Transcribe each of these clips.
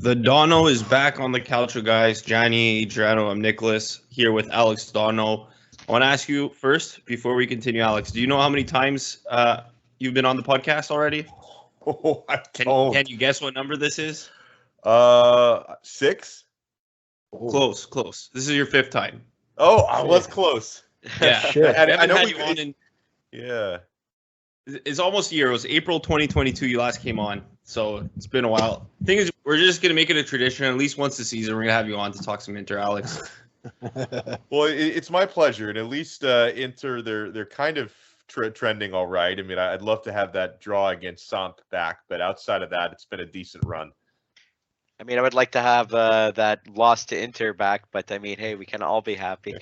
The Donno is back on the Calcio Guys. Johnny, Adriano, I'm Nicholas, here with Alex Donno. I want to ask you first, before we continue, Alex, do you know how many times you've been on the podcast already? Oh, I don't. Can you guess what number this is? 6? Close. This is your 5th time. Oh, I was close. Yeah. Shit. I know you on in. Yeah. It's almost a year. It was April 2022 you last came on, so it's been a while. Thing is, we're just going to make it a tradition. At least once a season, we're going to have you on to talk some Inter, Alex. Well, it's my pleasure. And at least Inter, they're kind of trending all right. I mean, I'd love to have that draw against Samp back, but outside of that, it's been a decent run. I mean, I would like to have that loss to Inter back, but I mean, hey, we can all be happy.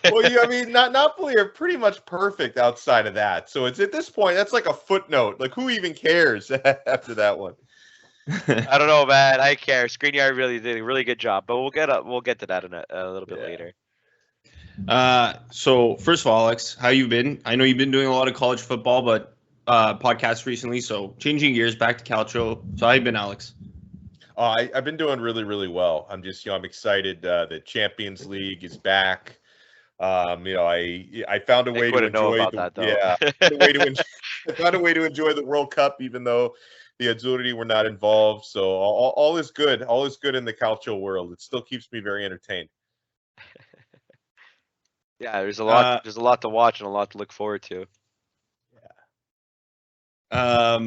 Well, I mean, Napoli are pretty much perfect outside of that. So it's at this point, that's like a footnote. Like, who even cares after that one? I don't know, man. I care. Skriniar really did a really good job, but we'll get to that in a little bit later. So first of all, Alex, how you been? I know you've been doing a lot of college football, but podcasts recently. So changing gears back to Calcio. So how you been, Alex? I've been doing really, really well. I'm just, I'm excited. The Champions League is back. I found a way to enjoy I found a way to enjoy the World Cup, even though the Nerazzurri were not involved. So all is good. All is good in the Calcio world. It still keeps me very entertained. Yeah, there's a lot. There's a lot to watch and a lot to look forward to. Yeah.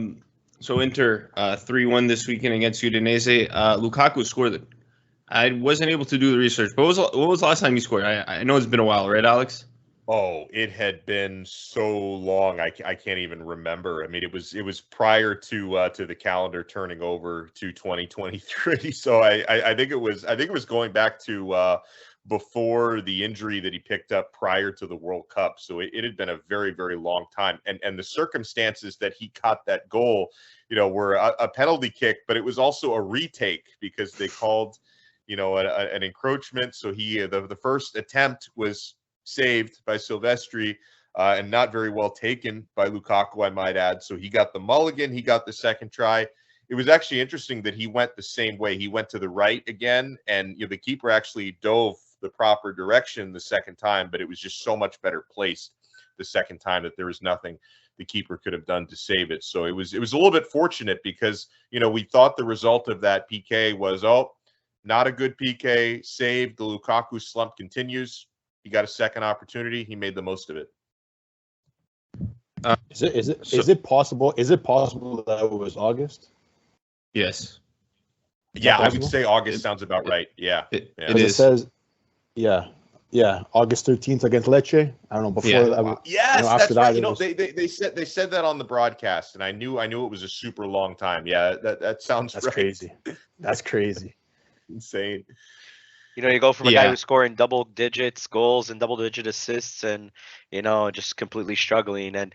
So Inter 3-1 this weekend against Udinese. Lukaku scored it. I wasn't able to do the research, but what was the last time he scored? I know it's been a while, right, Alex? Oh, it had been so long. I can't even remember. I mean, it was prior to the calendar turning over to 2023. So I think it was going back to before the injury that he picked up prior to the World Cup. So it had been a very, very long time. And the circumstances that he caught that goal, were a penalty kick, but it was also a retake because they called, an encroachment. So the first attempt was saved by Silvestri and not very well taken by Lukaku, I might add. So he got the mulligan. He got the second try. It was actually interesting that he went the same way. He went to the right again, and the keeper actually dove the proper direction the second time, but it was just so much better placed the second time that there was nothing the keeper could have done to save it. So it was a little bit fortunate because, we thought the result of that PK was, not a good PK, saved. The Lukaku slump continues. He got a second opportunity. He made the most of it. Is it possible that it was August? Yes. Yeah, I would say August sounds about right. Yeah. It It says, August 13th against Lecce. I don't know before that. Yes, after that's that, right. They said that on the broadcast, and I knew it was a super long time. Yeah, that sounds right. Crazy. That's crazy. Insane. You go from a guy who's scoring double digits goals and double digit assists and, just completely struggling. And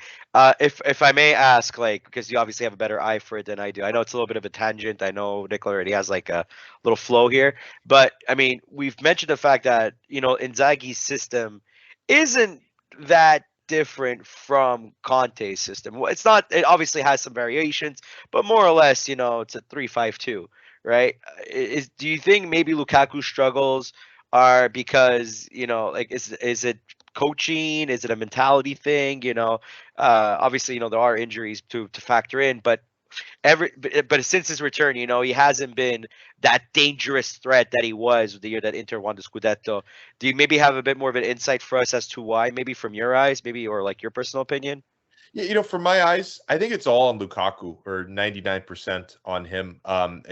if I may ask, because you obviously have a better eye for it than I do. I know it's a little bit of a tangent. I know Nicola already has a little flow here. But, I mean, we've mentioned the fact that, Inzaghi's system isn't that different from Conte's system. It's not. It obviously has some variations, but more or less, it's a 3-5-2. Right? Do you think maybe Lukaku's struggles are because is it coaching? Is it a mentality thing? Obviously there are injuries to factor in, but since his return, he hasn't been that dangerous threat that he was the year that Inter won the Scudetto. Do you maybe have a bit more of an insight for us as to why? Maybe from your eyes, or your personal opinion. Yeah, from my eyes, I think it's all on Lukaku, or 99% on him.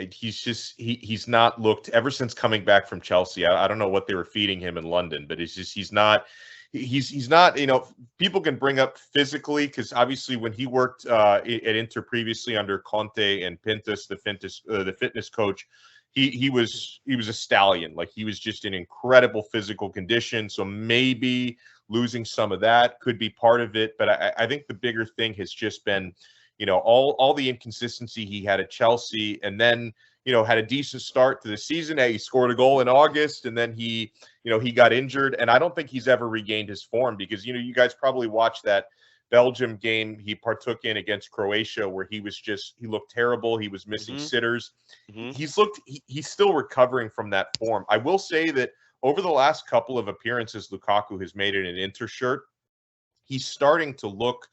He's not looked ever since coming back from Chelsea. I don't know what they were feeding him in London, but he's not. People can bring up physically because obviously when he worked at Inter previously under Conte and Pintus, the fitness coach, he was a stallion. Like, he was just in incredible physical condition. So maybe losing some of that could be part of it. But I think the bigger thing has just been, all the inconsistency he had at Chelsea, and then, had a decent start to the season. He scored a goal in August, and then he got injured. And I don't think he's ever regained his form because, you guys probably watched that Belgium game he partook in against Croatia, where he looked terrible. He was missing sitters. He's still recovering from that form. I will say that over the last couple of appearances Lukaku has made in an Inter shirt, he's starting to look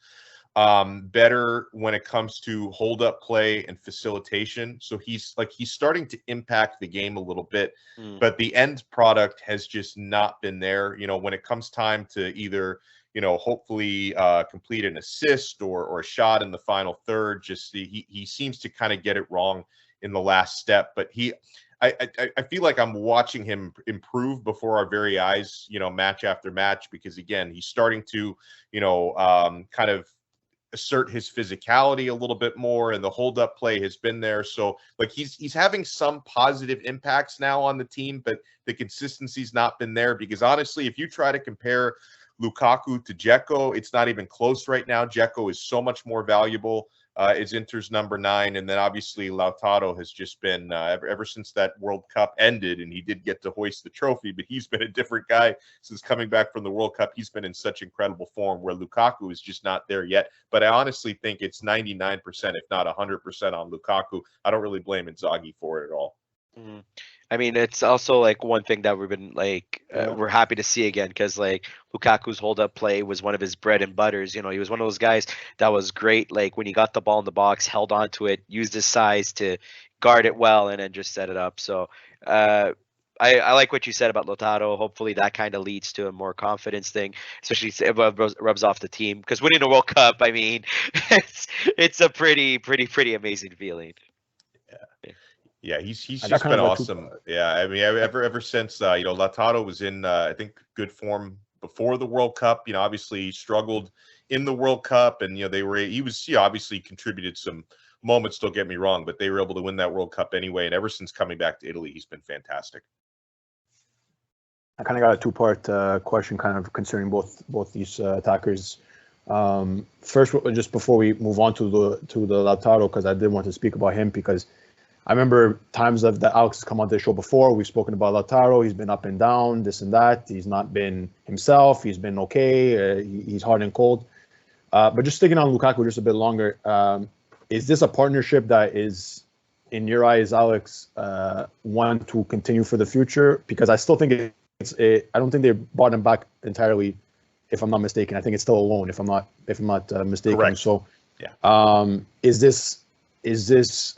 better when it comes to hold up play and facilitation. So he's starting to impact the game a little bit, but the end product has just not been there. You know, when it comes time to either, you know, hopefully complete an assist or a shot in the final third, just he seems to kind of get it wrong in the last step. But I feel like I'm watching him improve before our very eyes, you know, match after match, because again, he's starting to, you know, kind of assert his physicality a little bit more, and the hold up play has been there. So like he's having some positive impacts now on the team, but the consistency's not been there, because honestly, if you try to compare Lukaku to Dzeko, it's not even close right now. Dzeko is so much more valuable. Is Inter's number 9, and then obviously Lautaro has just been ever since that World Cup ended, and he did get to hoist the trophy, but he's been a different guy since coming back from the World Cup. He's been in such incredible form, where Lukaku is just not there yet. But I honestly think it's 99%, if not 100%, on Lukaku. I don't really blame Inzaghi for it at all. I mean, it's also like one thing that we've been like we're happy to see again, because like Lukaku's hold up play was one of his bread and butters. You know, he was one of those guys that was great. Like when he got the ball in the box, held on to it, used his size to guard it well, and then just set it up. So I like what you said about Lautaro. Hopefully that kind of leads to a more confidence thing, especially if it rubs off the team, because winning a World Cup, I mean, it's a pretty amazing feeling. Yeah, he's just been awesome. Yeah, I mean, ever since you know, Lautaro was in I think good form before the World Cup. You know, obviously he struggled in the World Cup, and you know he obviously contributed some moments. Don't get me wrong, but they were able to win that World Cup anyway. And ever since coming back to Italy, he's been fantastic. I kind of got a two-part question, kind of concerning both these attackers. First, just before we move on to the Lautaro, because I did want to speak about him, because I remember times that Alex has come on the show before. We've spoken about Lautaro. He's been up and down, this and that. He's not been himself. He's been okay. He's hard and cold. But just sticking on Lukaku just a bit longer, is this a partnership that is, in your eyes, Alex, one to continue for the future? Because I still think I don't think they brought him back entirely, if I'm not mistaken. I think it's still a loan, if I'm not mistaken. Correct. So, yeah. Is this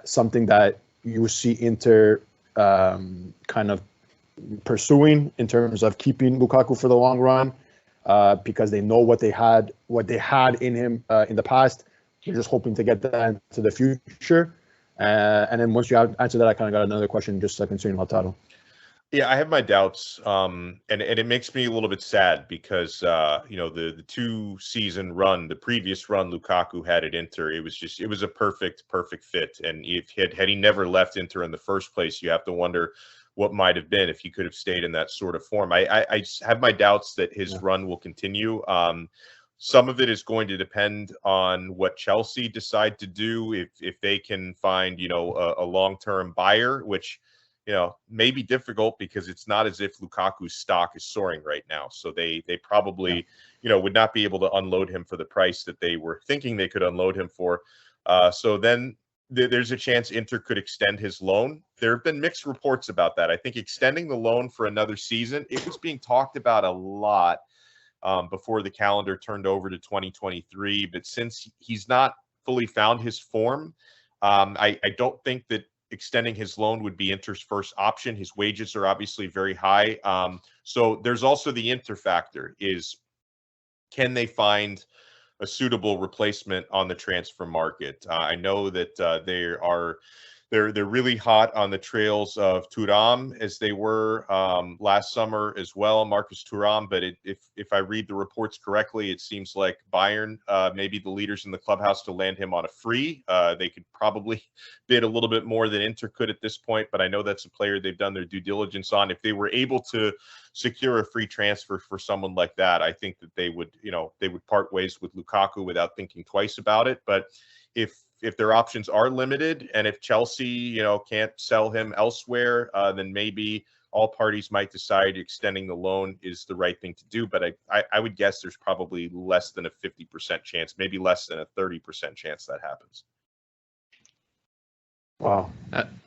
something that you see Inter kind of pursuing in terms of keeping Lukaku for the long run, because they know what they had in him in the past? You're just hoping to get that into the future. And then once you answer that, I kind of got another question just concerning Lautaro. Yeah, I have my doubts, and it makes me a little bit sad, because you know, the 2-season run, the previous run Lukaku had at Inter, it was a perfect fit. And if had he never left Inter in the first place, you have to wonder what might have been if he could have stayed in that sort of form. I just have my doubts that his run will continue. Some of it is going to depend on what Chelsea decide to do, if they can find, you know, a long-term buyer, which, you know, may be difficult, because it's not as if Lukaku's stock is soaring right now. So they probably, you know, would not be able to unload him for the price that they were thinking they could unload him for. So then there's a chance Inter could extend his loan. There have been mixed reports about that. I think extending the loan for another season, it was being talked about a lot before the calendar turned over to 2023. But since he's not fully found his form, I don't think that extending his loan would be Inter's first option. His wages are obviously very high. So there's also the Inter factor, is can they find a suitable replacement on the transfer market? I know that they're really hot on the trails of Thuram, as they were last summer as well, Marcus Thuram. But if I read the reports correctly, it seems like Bayern may be the leaders in the clubhouse to land him on a free. They could probably bid a little bit more than Inter could at this point, but I know that's a player they've done their due diligence on. If they were able to secure a free transfer for someone like that, I think that they would part ways with Lukaku without thinking twice about it. But if their options are limited, and if Chelsea, you know, can't sell him elsewhere, then maybe all parties might decide extending the loan is the right thing to do. But I would guess there's probably less than a 50% chance, maybe less than a 30% chance that happens. Wow,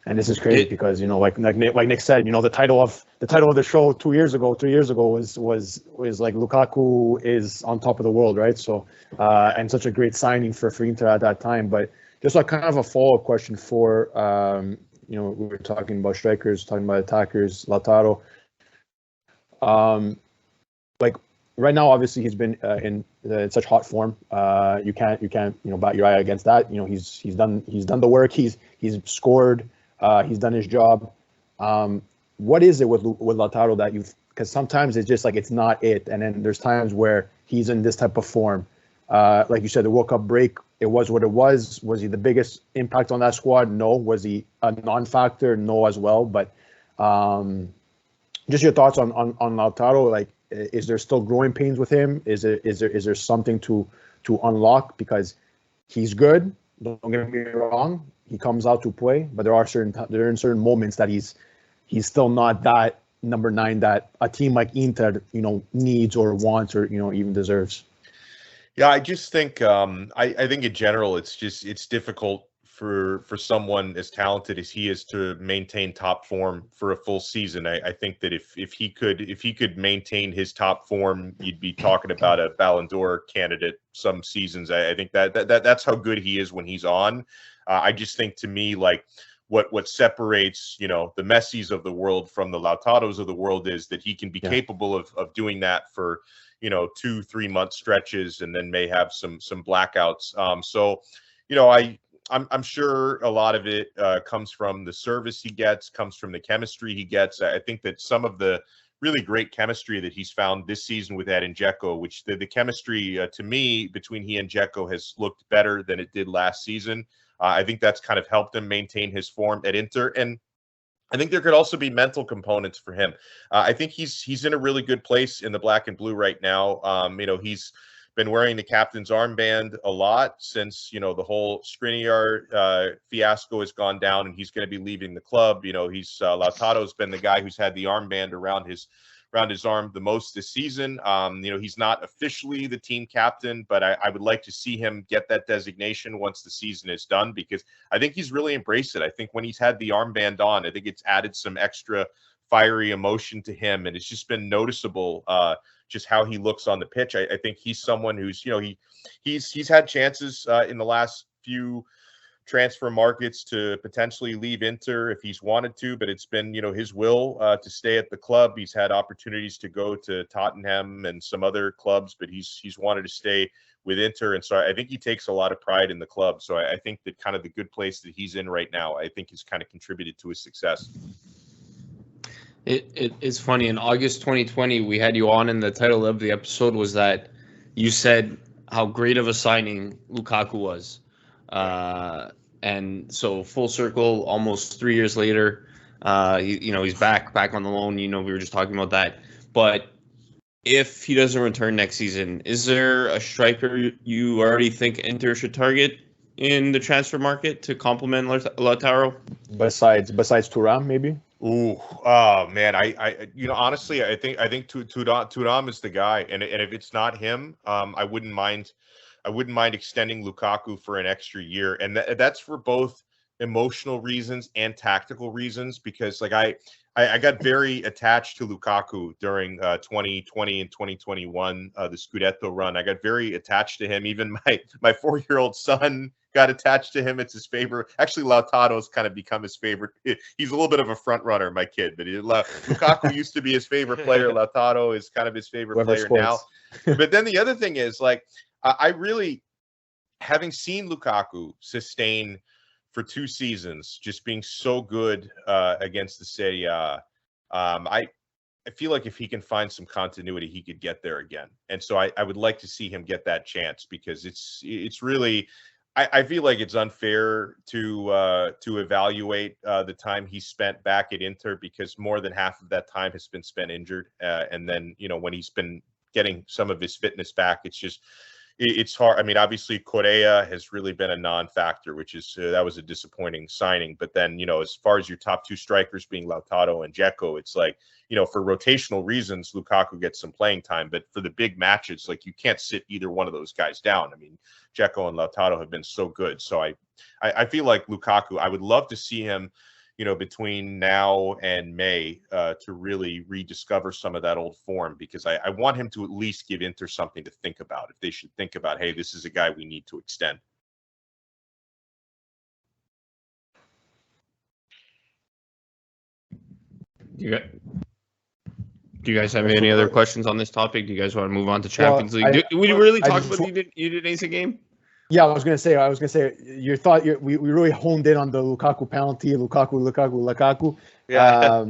and this is crazy because like Nick said, the title of the show 2 years ago, 3 years ago was like Lukaku is on top of the world, right? So and such a great signing for Inter at that time. But just like kind of a follow-up question for we were talking about strikers, talking about attackers, Lautaro. Like right now, obviously he's been in such hot form. You can't bat your eye against that. He's done the work. He's scored. He's done his job. What is it with Lautaro that because sometimes it's just like it's not it, and then there's times where he's in this type of form. Like you said, the World Cup break, it was what it was. Was he the biggest impact on that squad? No. Was he a non-factor? No, as well. But just your thoughts on Lautaro. Like, is there still growing pains with him? Is there something to unlock? Because he's good. Don't get me wrong. He comes out to play, but there are certain moments that he's still not that number 9 that a team like Inter needs or wants or even deserves. Yeah, I just think I think in general it's difficult for someone as talented as he is to maintain top form for a full season. I think that if he could maintain his top form, you'd be talking about a Ballon d'Or candidate some seasons. I think that's how good he is when he's on. I just think, to me, like what separates the Messis of the world from the Lautaros of the world is that he can be capable of doing that for 2-3 month stretches, and then may have some blackouts. So I'm sure a lot of it comes from the service he gets, comes from the chemistry he gets. I think that some of the really great chemistry that he's found this season with Edin Dzeko, which the chemistry to me between he and Dzeko has looked better than it did last season. I think that's kind of helped him maintain his form at Inter. And I think there could also be mental components for him. I think he's in a really good place in the black and blue right now. He's been wearing the captain's armband a lot since the whole Skriniar fiasco has gone down, and he's going to be leaving the club. Lautaro's been the guy who's had the armband around his arm the most this season. He's not officially the team captain, but I would like to see him get that designation once the season is done, because I think he's really embraced it. I think when he's had the armband on, I think it's added some extra fiery emotion to him, and it's just been noticeable just how he looks on the pitch. I think he's someone who's he's had chances in the last few transfer markets to potentially leave Inter if he's wanted to, but it's been his will to stay at the club. He's had opportunities to go to Tottenham and some other clubs, but he's wanted to stay with Inter, and so I think he takes a lot of pride in the club. So I think that kind of the good place that he's in right now, I think, has kind of contributed to his success. It's funny. In August 2020, we had you on, and the title of the episode was that you said how great of a signing Lukaku was. And so full circle, almost 3 years later, he's back on the loan. We were just talking about that. But if he doesn't return next season, is there a striker you already think Inter should target in the transfer market to complement Lautaro? Besides Thuram, maybe? Oh man, I honestly, I think Thuram is the guy, and if it's not him, I wouldn't mind extending Lukaku for an extra year, and that's for both emotional reasons and tactical reasons, because like I got very attached to Lukaku during 2020 and 2021, the Scudetto run. I got very attached to him. Even my 4-year-old son got attached to him. It's his favorite. Actually, Lautaro's kind of become his favorite. He's a little bit of a front runner, my kid, but Lukaku used to be his favorite player. Lautaro is kind of his favorite player now. But then the other thing is, like, I really, having seen Lukaku sustain for 2 seasons, just being so good against the Serie A, I feel like if he can find some continuity, he could get there again. And so I would like to see him get that chance, because it's really, I feel like it's unfair to evaluate the time he spent back at Inter, because more than half of that time has been spent injured. And then, when he's been getting some of his fitness back, it's just, it's hard. I mean, obviously Correa has really been a non-factor, which is that was a disappointing signing. But then, as far as your top two strikers being Lautaro and Dzeko, it's like, for rotational reasons, Lukaku gets some playing time. But for the big matches, like, you can't sit either one of those guys down. I mean, Dzeko and Lautaro have been so good. So I feel like Lukaku, I would love to see him, between now and May to really rediscover some of that old form, because I want him to at least give Inter something to think about. If they should think about, hey, this is a guy we need to extend. Do you guys have any other questions on this topic? Do you guys want to move on to Champions League? We really talk about the Udinese game? Yeah, I was gonna say. Your thought. We really honed in on the Lukaku penalty. Lukaku. Yeah.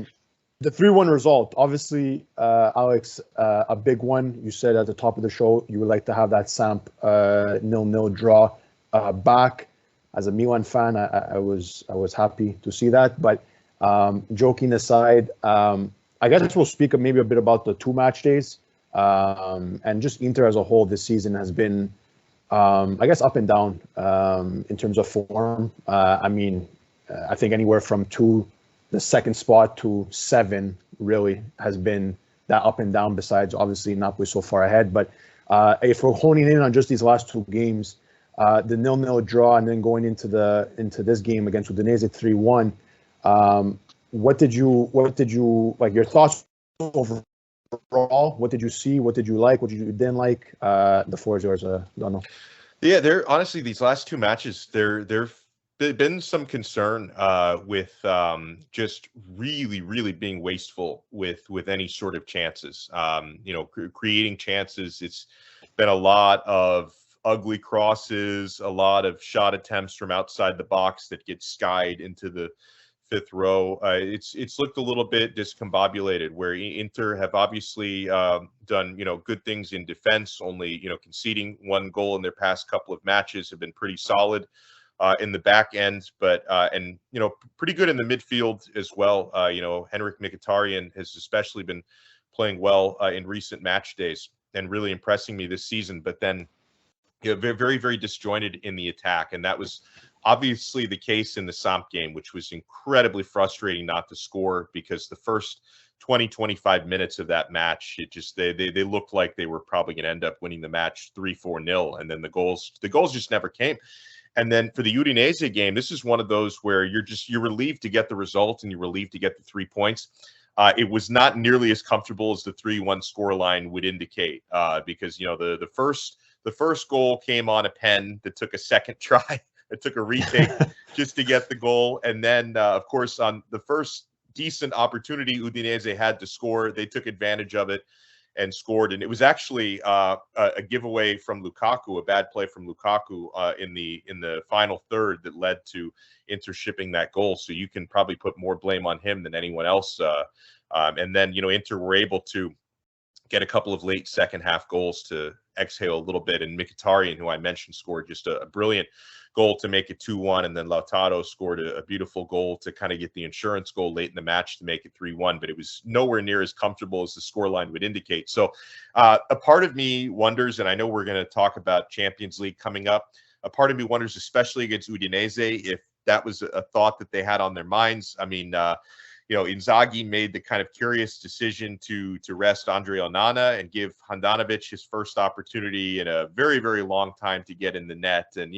The 3-1 result. Obviously, Alex, a big one. You said at the top of the show you would like to have that Samp 0-0 draw back. As a Milan fan, I was happy to see that. But joking aside, I guess we'll speak maybe a bit about the 2 match days and just Inter as a whole. This season has been, I guess, up and down in terms of form. I mean, I think anywhere from the second spot to 7 really has been that up and down, besides obviously Napoli so far ahead. But if we're honing in on just these last 2 games, the 0-0 draw and then going into this game against Udinese 3-1, what did you like, your thoughts overall? What did you see? What did you like? What you didn't like? The floor is yours, Donno. Yeah, they're honestly, these last 2 matches, there've been some concern with just really being wasteful with any sort of chances. Creating chances. It's been a lot of ugly crosses, a lot of shot attempts from outside the box that get skied into the 5th row. It's looked a little bit discombobulated, where Inter have obviously done good things in defense, only conceding 1 goal in their past couple of matches, have been pretty solid in the back end, but and pretty good in the midfield as well. Henrik Mkhitaryan has especially been playing well in recent match days and really impressing me this season. But then very, very disjointed in the attack, and that was obviously the case in the Samp game, which was incredibly frustrating not to score, because the first 20-25 minutes of that match, they looked like they were probably going to end up winning the match 3-4-0, and then the goals just never came. And then for the Udinese game, this is one of those where you're relieved to get the result and you're relieved to get the 3 points. It was not nearly as comfortable as the 3-1 scoreline would indicate, because the first goal came on a pen that took a second try. It took a retake just to get the goal. And then, of course, on the first decent opportunity Udinese had to score, they took advantage of it and scored. And it was actually a giveaway from Lukaku, a bad play from Lukaku in the final third that led to Inter shipping that goal. So you can probably put more blame on him than anyone else. And then, Inter were able to get a couple of late second half goals to exhale a little bit. And Mkhitaryan, who I mentioned, scored just a brilliant goal to make it 2-1. And then Lautaro scored a beautiful goal to kind of get the insurance goal late in the match to make it 3-1. But it was nowhere near as comfortable as the scoreline would indicate. So a part of me wonders, and I know we're going to talk about Champions League coming up, a part of me wonders, especially against Udinese, if that was a thought that they had on their minds. I mean, Inzaghi made the kind of curious decision to rest Andre Onana and give Handanovic his first opportunity in a very, very long time to get in the net. And,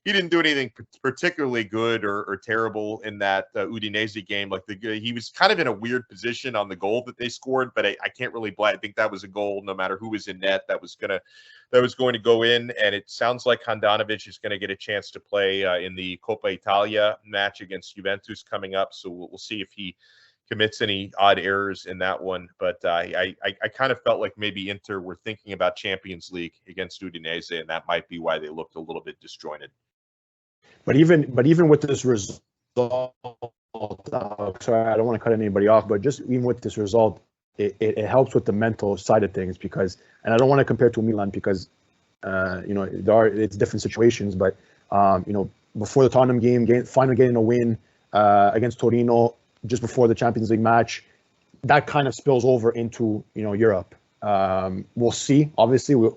he didn't do anything particularly good or terrible in that Udinese game. Like he was kind of in a weird position on the goal that they scored, but I can't really blame. I think that was a goal, no matter who was in net, that was going to go in. And it sounds like Handanovic is going to get a chance to play in the Coppa Italia match against Juventus coming up. So we'll see if he commits any odd errors in that one. But I kind of felt like maybe Inter were thinking about Champions League against Udinese, and that might be why they looked a little bit disjointed. But even with this result, sorry, I don't want to cut anybody off, but just even with this result, it helps with the mental side of things, because, and I don't want to compare to Milan because, it's different situations, but, before the Tottenham game, finally getting a win against Torino just before the Champions League match, that kind of spills over into, Europe. We'll see. Obviously, it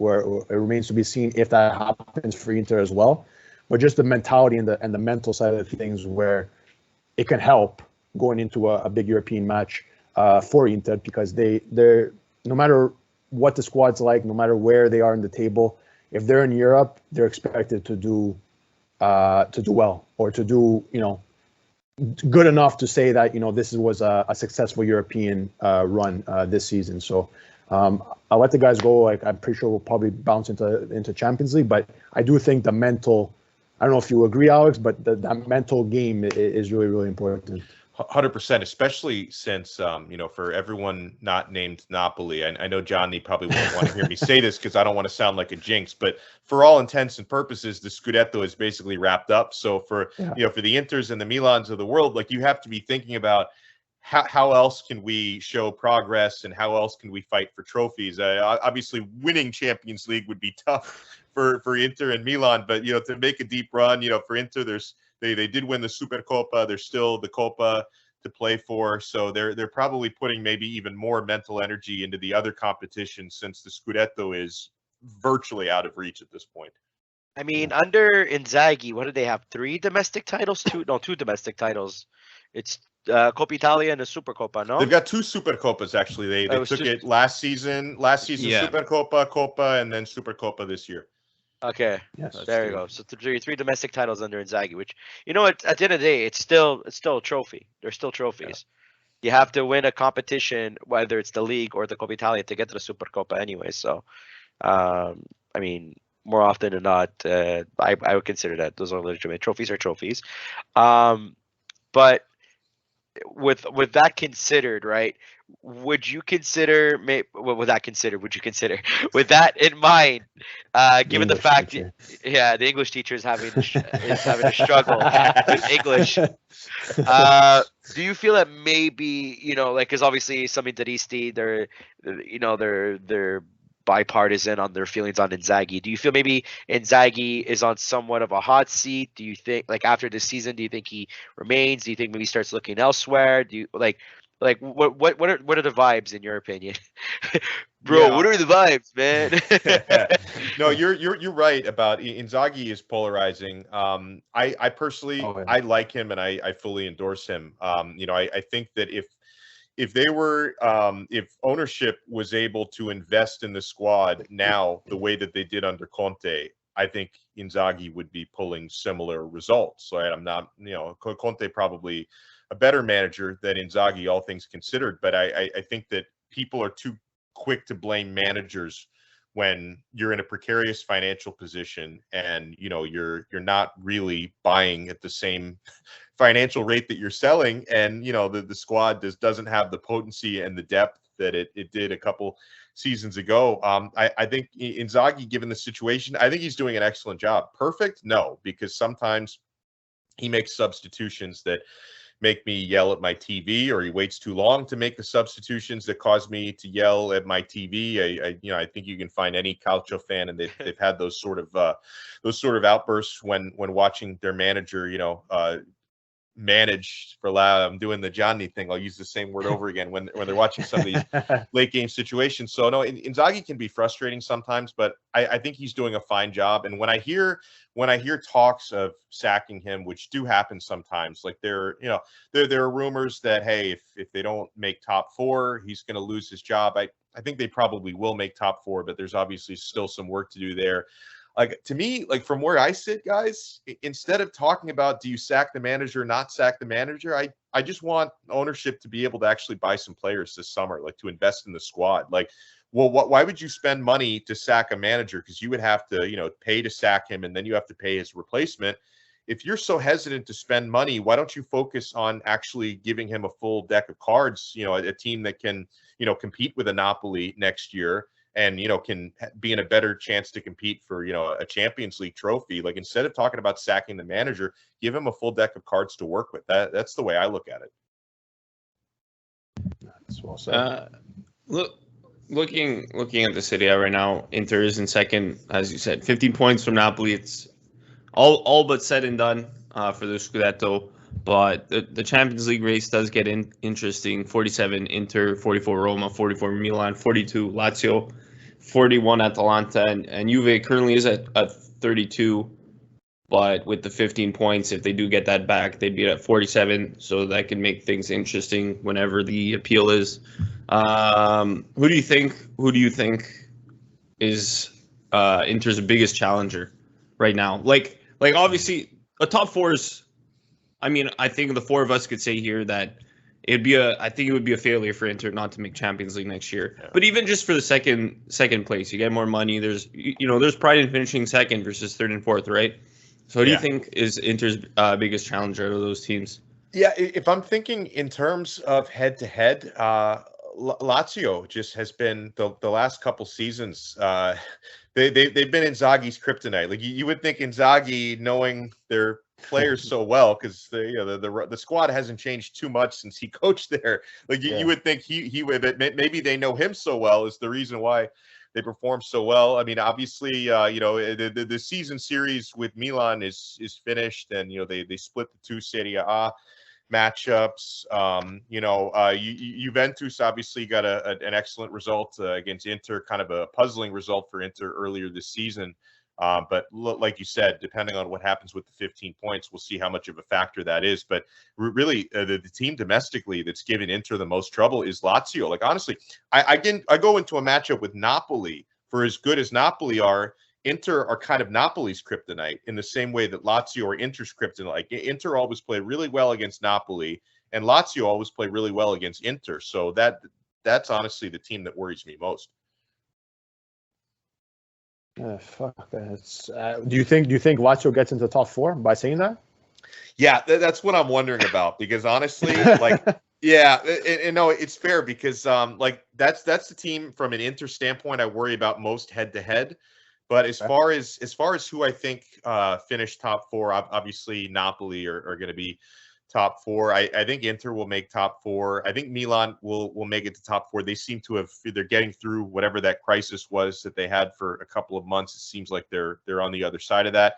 remains to be seen if that happens for Inter as well. But just the mentality and the mental side of things, where it can help going into a big European match for Inter, because they're no matter what the squad's like, no matter where they are in the table, if they're in Europe, they're expected to do well, or to do good enough to say that this was a successful European run this season. So I'll let the guys go. Like, I'm pretty sure we'll probably bounce into Champions League, but I do think the mental. I don't know if you agree, Alex, but that mental game is really, really important. 100%, especially since, for everyone not named Napoli, I know Johnny probably won't want to hear me say this because I don't want to sound like a jinx, but for all intents and purposes, the Scudetto is basically wrapped up. So for the Inters and the Milans of the world, like, you have to be thinking about how else can we show progress and how else can we fight for trophies? Obviously, winning Champions League would be tough for Inter and Milan, but to make a deep run, for Inter, they did win the Supercoppa. There's still the Coppa to play for, so they're probably putting maybe even more mental energy into the other competitions, since the Scudetto is virtually out of reach at this point. I mean, under Inzaghi, what did they have? 3 domestic titles? 2 domestic titles. It's Coppa Italia and the Supercoppa, no? They've got 2 Supercoppas, actually. They took it last season. Yeah. Supercoppa, Coppa, and then Supercoppa this year. Okay, yes, there you go. So 3 domestic titles under Inzaghi, which, at the end of the day, it's still a trophy. They're still trophies. Yeah. You have to win a competition, whether it's the league or the Coppa Italia, to get to the Supercoppa anyway. So, I mean, more often than not, I would consider that those are legitimate trophies. Are trophies. But with that considered, right? Would you consider with that in mind, given the fact, the English teacher is having a struggle with English? Do you feel that maybe because obviously some Interisti, they're bipartisan on their feelings on Inzaghi. Do you feel maybe Inzaghi is on somewhat of a hot seat? Do you think, like, after this season, do you think he remains? Do you think maybe he starts looking elsewhere? Do you like what are the vibes in your opinion? Bro, what are the vibes, man? No, you're right about Inzaghi is polarizing. I personally I like him and I fully endorse him. I think that if they were if ownership was able to invest in the squad now the way that they did under Conte, I think Inzaghi would be pulling similar results. So I'm not, Conte probably a better manager than Inzaghi, all things considered, but I think that people are too quick to blame managers when you're in a precarious financial position and you're not really buying at the same financial rate that you're selling, and the squad doesn't have the potency and the depth that it did a couple seasons ago. I think Inzaghi, given the situation, I think he's doing an excellent job. Perfect? No, because sometimes he makes substitutions that make me yell at my TV, or he waits too long to make the substitutions that cause me to yell at my TV. I think you can find any Calcio fan, and they've had those sort of outbursts when watching their manager, manage for loud. I'm doing the Johnny thing. I'll use the same word over again when they're watching some of these late game situations. So no, Inzaghi can be frustrating sometimes, but I think he's doing a fine job. And when I hear talks of sacking him, which do happen sometimes, like there are rumors that, hey, if they don't make top 4, he's going to lose his job. I think they probably will make top 4, but there's obviously still some work to do there. Like, to me, like, from where I sit, guys, instead of talking about do you sack the manager, not sack the manager, I just want ownership to be able to actually buy some players this summer, like to invest in the squad. Like, well, why would you spend money to sack a manager? Because you would have to, pay to sack him, and then you have to pay his replacement. If you're so hesitant to spend money, why don't you focus on actually giving him a full deck of cards, a team that can, compete with a Napoli next year, and can be in a better chance to compete for a Champions League trophy. Like, instead of talking about sacking the manager, give him a full deck of cards to work with. That's the way I look at it. That's well said. Looking at the Serie A right now, Inter is in second, as you said, 15 points from Napoli. It's all but said and done for the Scudetto. But the Champions League race does get interesting. 47 Inter, 44 Roma, 44 Milan, 42 Lazio, 41 Atalanta, and Juve currently is at 32. But with the 15 points, if they do get that back, they'd be at 47. So that can make things interesting whenever the appeal is. Who do you think is Inter's biggest challenger right now? Like obviously a top four is. I mean, I think the four of us could say here that I think it would be a failure for Inter not to make Champions League next year. Yeah. But even just for the second place, you get more money. There's pride in finishing second versus third and fourth, right? So what do you think is Inter's biggest challenger out of those teams? Yeah, if I'm thinking in terms of head-to-head, Lazio just has been the last couple seasons. They've been Inzaghi's kryptonite. Like you would think Inzaghi, knowing their players so well, because the squad hasn't changed too much since he coached there. Like you would think he would, but maybe they know him so well is the reason why they perform so well. I mean, obviously, the season series with Milan is finished, and they split the two Serie A matchups. Juventus obviously got an excellent result against Inter, kind of a puzzling result for Inter earlier this season. But like you said, depending on what happens with the 15 points, we'll see how much of a factor that is. But really, the team domestically that's given Inter the most trouble is Lazio. Like, honestly, I go into a matchup with Napoli. For as good as Napoli are, Inter are kind of Napoli's kryptonite in the same way that Lazio are Inter's kryptonite. Like, Inter always play really well against Napoli, and Lazio always play really well against Inter. So that's honestly the team that worries me most. Fuck that. Do you think Lazio gets into the top four by saying that? Yeah, that's what I'm wondering about, because honestly, like, yeah, and no, it's fair because like that's the team from an Inter standpoint I worry about most head to head. But as far as who I think finished top four, obviously Napoli are going to be top four. I think Inter will make top four. I think Milan will make it to top four. They seem to they're getting through whatever that crisis was that they had for a couple of months. It seems like they're on the other side of that.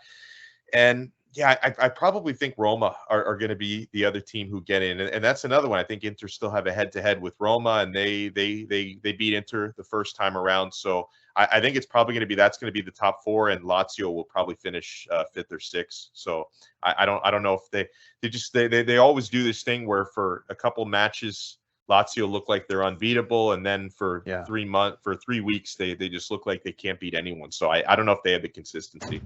And yeah, I probably think Roma are going to be the other team who get in, and that's another one. I think Inter still have a head-to-head with Roma, and they beat Inter the first time around. So I think it's probably going to be the top four, and Lazio will probably finish fifth or sixth. So I don't know if they always do this thing where for a couple matches Lazio look like they're unbeatable, and then for 3 weeks they just look like they can't beat anyone. So I don't know if they have the consistency.